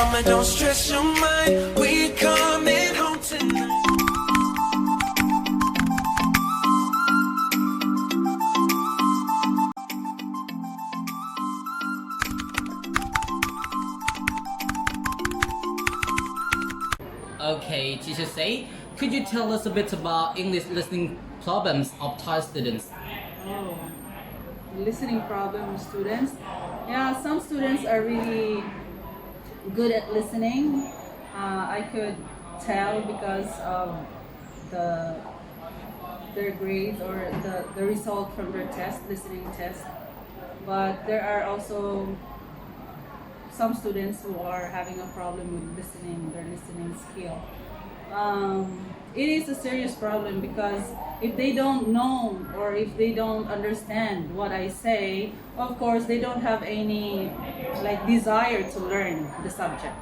mama, don't stress your mind. We coming home tonight. Okay, teacher say, could you tell us a bit about English listening problems of Thai students? Oh, listening problem students. Yeah, some students are really good at listening. I could tell because of the their grades or the result from their test, listening test. But there are also some students who are having a problem with listening, their listening skill. It is a serious problem because if they don't know or if they don't understand what I say, of course they don't have any like desire to learn the subject.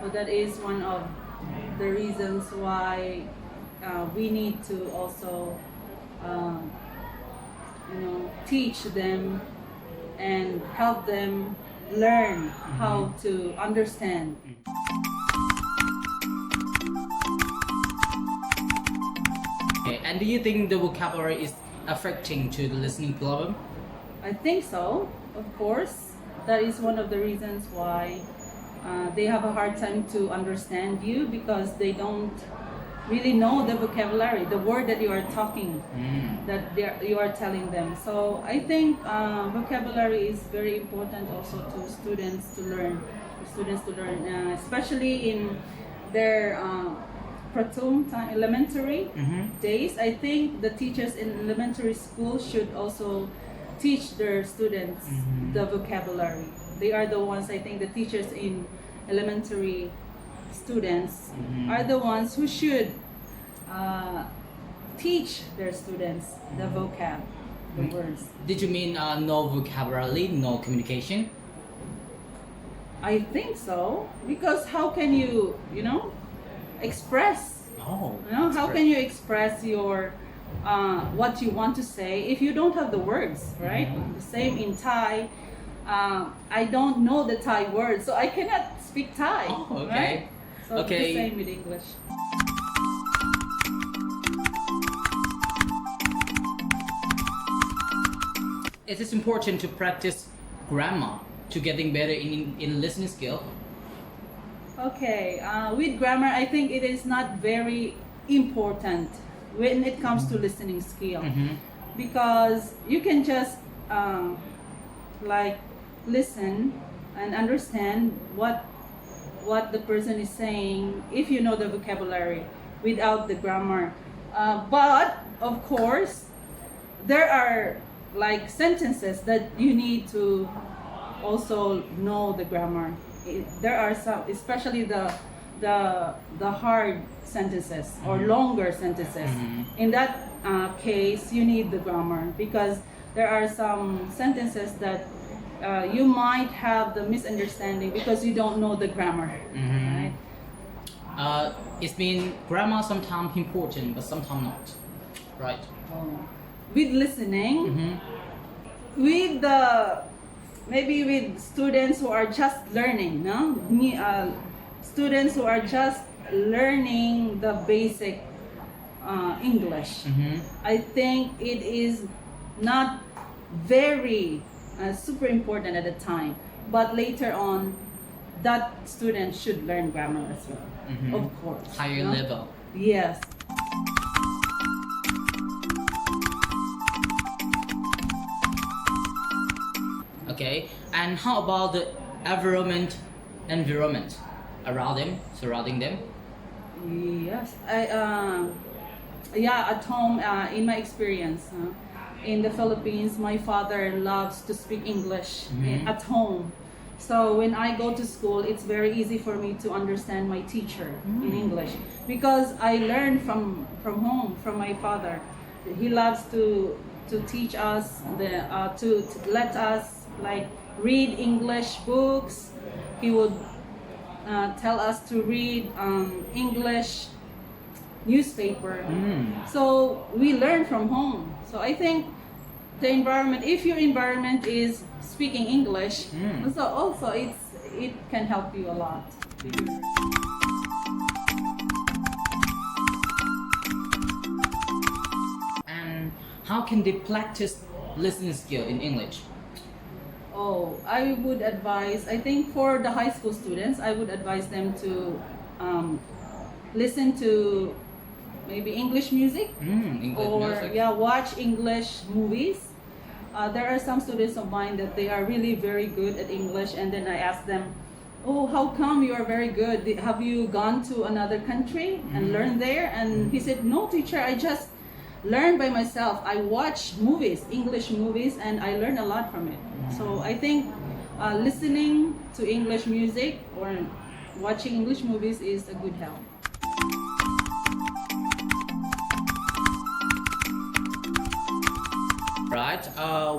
So that is one of the reasons why we need to also teach them and help them learn how to understand. Okay, and do you think the vocabulary is affecting to the listening problem? I think so, of course. That is one of the reasons why they have a hard time to understand you because they don't really know the vocabulary, the word that you are talking, you are telling them. So I think vocabulary is very important also to students to learn, especially in their pratum time, elementary days. I think the teachers in elementary school should also teach their students the vocabulary. They are the ones, I think the teachers in elementary students are the ones who should teach their students the vocab, the words. Did you mean no vocabulary, no communication? I think so, because how can you, express? Oh, How can you express your what you want to say if you don't have the words, right? The same in Thai. I don't know the Thai words, so I cannot speak Thai. Oh, okay. Right? So Okay. the same with English. It is important to practice grammar to getting better in listening skill. Okay, with grammar, I think it is not very important when it comes to listening skill because you can just listen and understand what the person is saying if you know the vocabulary without the grammar. But of course, there are like sentences that you need to also know the grammar. There are some, especially the hard sentences or longer sentences. In that case, you need the grammar because there are some sentences that you might have the misunderstanding because you don't know the grammar. Right? It's been grammar sometimes important, but sometimes not. Right. With listening, with the maybe with students who are just learning, students who are just learning the basic English. I think it is not very super important at the time, but later on, that student should learn grammar as well, of course. Higher level. Yes. Okay, and how about the environment around them, surrounding them? Yes, at home, in my experience, in the Philippines, my father loves to speak English at home. So when I go to school, it's very easy for me to understand my teacher in English because I learn from home, from my father. He loves to teach us, to let us like read English books. He would tell us to read English newspaper. So we learn from home. So I think the environment, if your environment is speaking English, so also it can help you a lot. And how can they practice listening skill in English? Oh, I would advise, I think for the high school students, I would advise them to listen to maybe English music, English or music. watch English movies. There are some students of mine that they are really very good at English, and then I ask them, oh, how come you are very good? Have you gone to another country and learned there? And he said, no, teacher, I just learned by myself. I watch movies, English movies, and I learn a lot from it. So I think listening to English music or watching English movies is a good help. Right.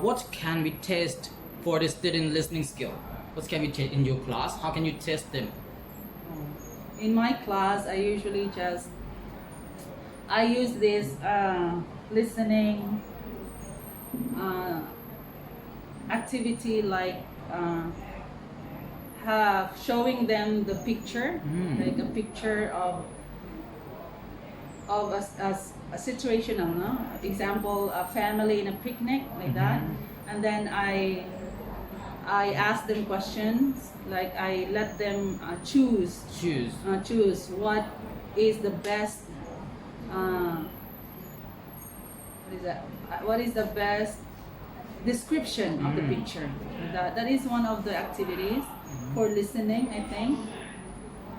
What can we test for the student listening skill? What can we test in your class? How can you test them? In my class, I usually I use this listening activity, like showing them the picture, like a picture of a situational, no? Example, a family in a picnic, like that, and then I ask them questions, like I let them choose what is the best what is the best description of the picture. That is one of the activities for listening, I think.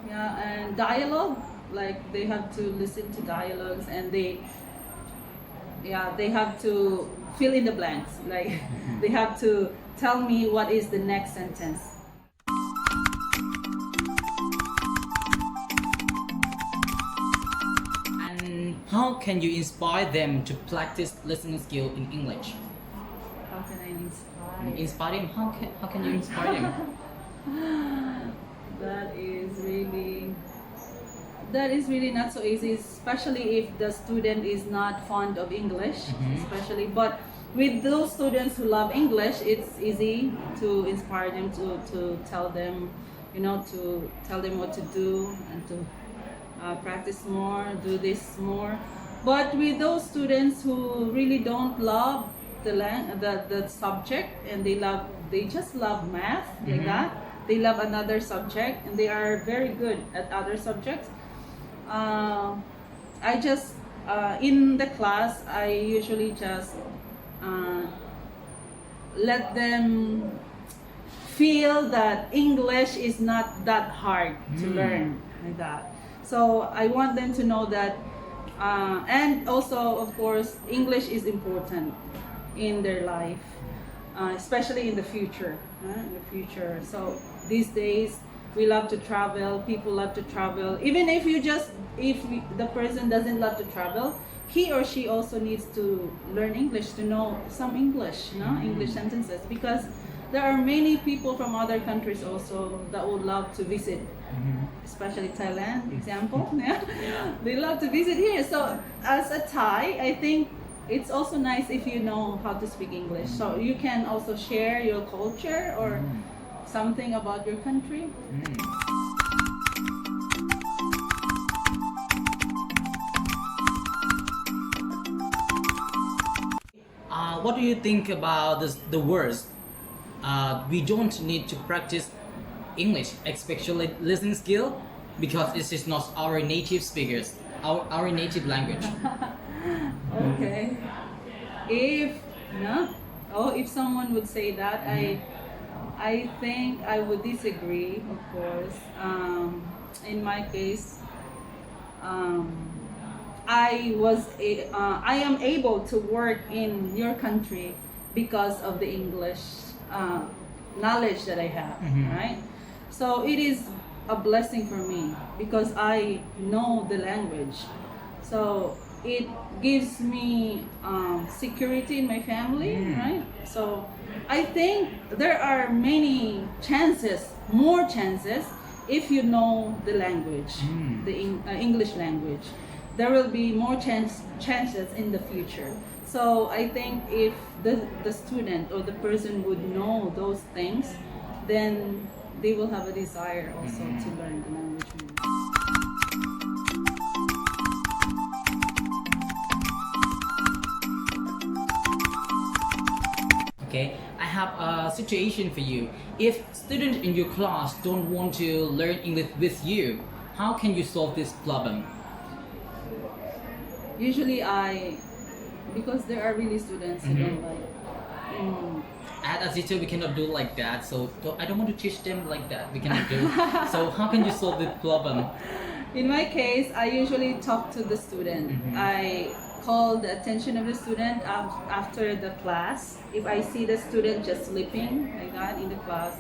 Yeah, and dialogue, like they have to listen to dialogues, and they have to fill in the blanks, like they have to tell me what is the next sentence. And how can you inspire them to practice listening skill in English? How can I inspire? Inspire them? How can you inspire them? That is really not so easy, especially if the student is not fond of English, especially. But with those students who love English, it's easy to inspire them, to tell them, to tell them what to do, and to practice more, do this more. But with those students who really don't love the subject, and they just love math, like that, they love another subject, and they are very good at other subjects. I just in the class, I usually just let them feel that English is not that hard to learn, like that. So I want them to know that, and also, of course, English is important in their life, especially in the future. So these days, we love to travel. People love to travel. Even if the person doesn't love to travel, he or she also needs to learn English, to know some English, English sentences, because there are many people from other countries also that would love to visit, especially Thailand, example. They love to visit here. So as a Thai, I think it's also nice if you know how to speak English. So you can also share your culture or something about your country. What do you think about the words? We don't need to practice English, especially listening skill, because this is not our native speakers, our native language. Okay. If someone would say that, I think I would disagree, of course. In my case, I am able to work in your country because of the English knowledge that I have, right? So it is a blessing for me because I know the language. So it gives me security in my family, right? So I think there are many chances, more chances, if you know the language, the English language. There will be more chances in the future. So I think if the student or the person would know those things, then they will have a desire also to learn the language more. Okay, I have a situation for you. If students in your class don't want to learn English with you, how can you solve this problem? Usually because there are really students who don't like. As a teacher, we cannot do like that. So I don't want to teach them like that. We cannot do. So how can you solve this problem? In my case, I usually talk to the student. I call the attention of the student after the class. If I see the student just sleeping like that in the class,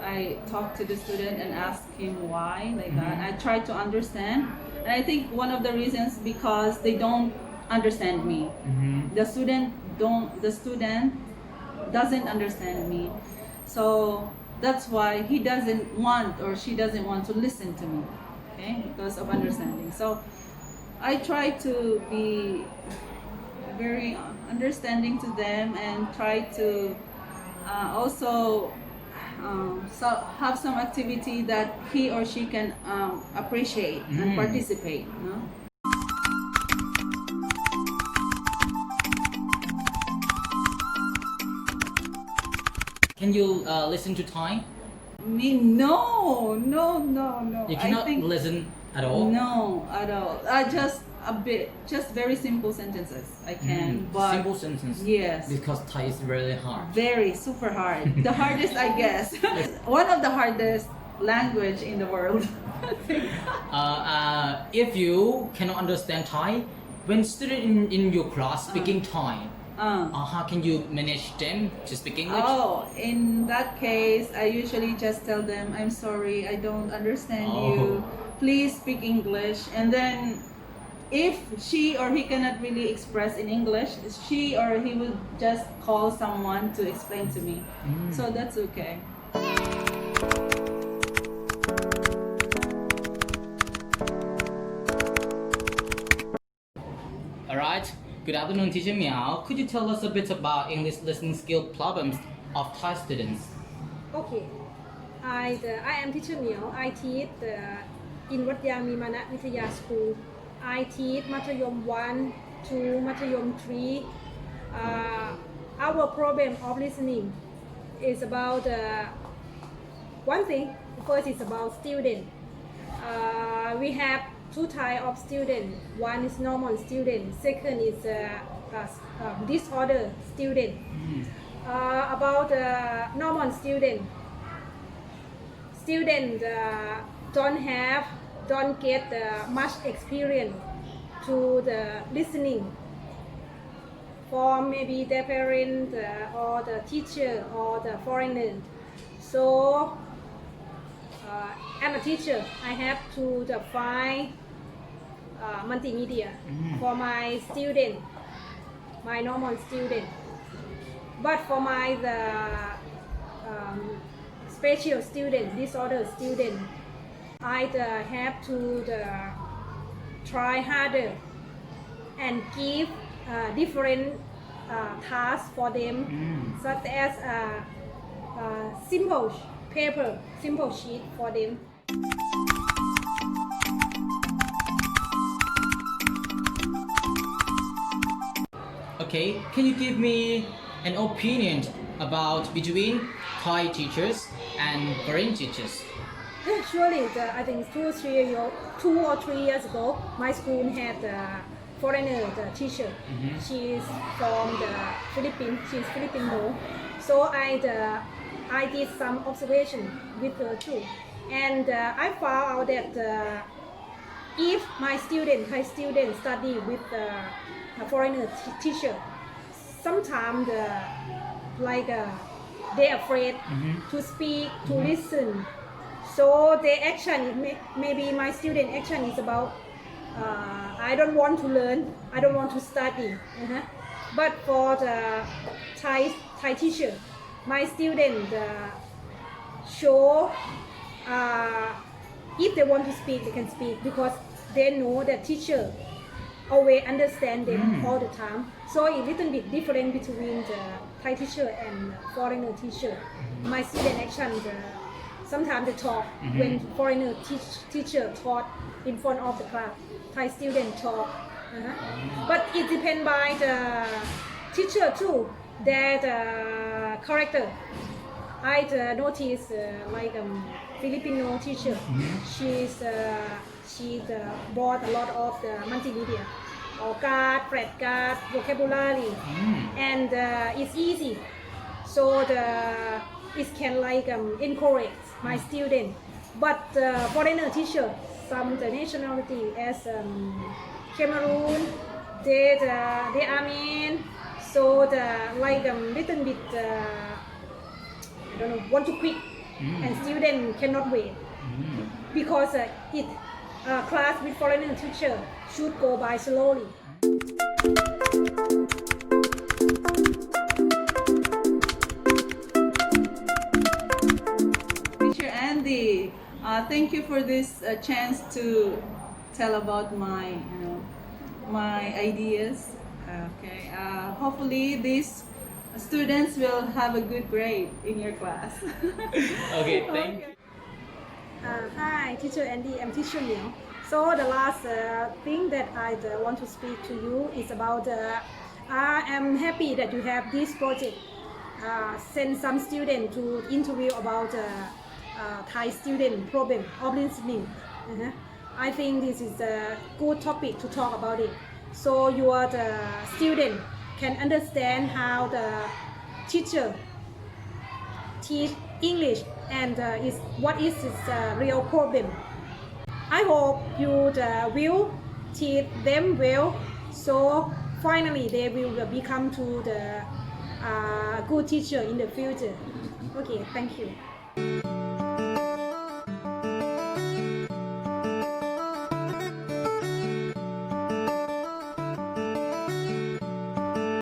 I talk to the student and ask him why like that. I try to understand. And I think one of the reasons because they don't understand me. The student doesn't understand me. So that's why he doesn't want or she doesn't want to listen to me. Okay? Because of understanding. So I try to be very understanding to them and try to also have some activity that he or she can appreciate and participate. No? Can you listen to Thai? Me, no. You cannot listen at all. No, at all. Just very simple sentences. I can, but Simple sentence. yes, Because Thai is really hard. very super hard. The hardest, I guess. One of the hardest language in the world. If you cannot understand Thai, when student in your class speaking Thai, how can you manage them to speak English? Oh, in that case, I usually just tell them, I'm sorry, I don't understand you. Please speak English. And then if she or he cannot really express in English, she or he will just call someone to explain to me. So that's okay. Alright. Good afternoon, Teacher Meow. Could you tell us a bit about English listening skill problems of Thai students? Okay, I am teacher Meow. I teach in Wat Yami Mana Vitaya School. I teach Mathayom 1 to Mathayom 3. Our problem of listening is about one thing. First is about student. We have two types of student. One is normal student. Second is disorder student. About normal student don't get much experience to the listening from maybe their parents or the teacher or the foreigner. So as a teacher, I have to find multimedia for my student, my normal student. But for my special student, disorder student, I have to try harder and give different tasks for them, such as simple paper, simple sheet for them. Okay, can you give me an opinion about between Thai teachers and foreign teachers? Yeah, surely, I think 2 or 3 years ago, my school had a foreigner teacher. She is from the Philippines. She is Filipino. So I did some observation with her too, and I found out that if my Thai student, study with a foreigner teacher, sometimes they're afraid to speak, to listen. So their action, maybe my student action is about, I don't want to learn, I don't want to study. But for the Thai teacher, my student show if they want to speak, they can speak because they know that teacher always understand them all the time. So a little bit different between the Thai teacher and foreigner teacher. My student action sometimes they talk when foreigner teacher taught in front of the class. Thai student talk. But it depends by the teacher too, their character. I notice like Filipino teacher. She brought a lot of the multimedia, or card, fret card, vocabulary, and it's easy. So it can like encourage my student. But foreigner teacher, some the nationality as Cameroon, they Armenian, so the like little bit I don't know, want to quit, and student cannot wait because it class with foreigner teacher should go by slowly. Teacher Andy, thank you for this chance to tell about my my ideas. Okay, hopefully these students will have a good grade in your class. Okay, thank you. Hi, teacher Andy. I'm teacher Liang. So the last thing that I want to speak to you is about I am happy that you have this project. Send some student to interview about Thai student problem of listening. I think this is a good topic to talk about it. So your student can understand how the teacher teach English and what is its real problem. I hope you will teach them well, so finally they will become to the good teacher in the future. Okay, thank you.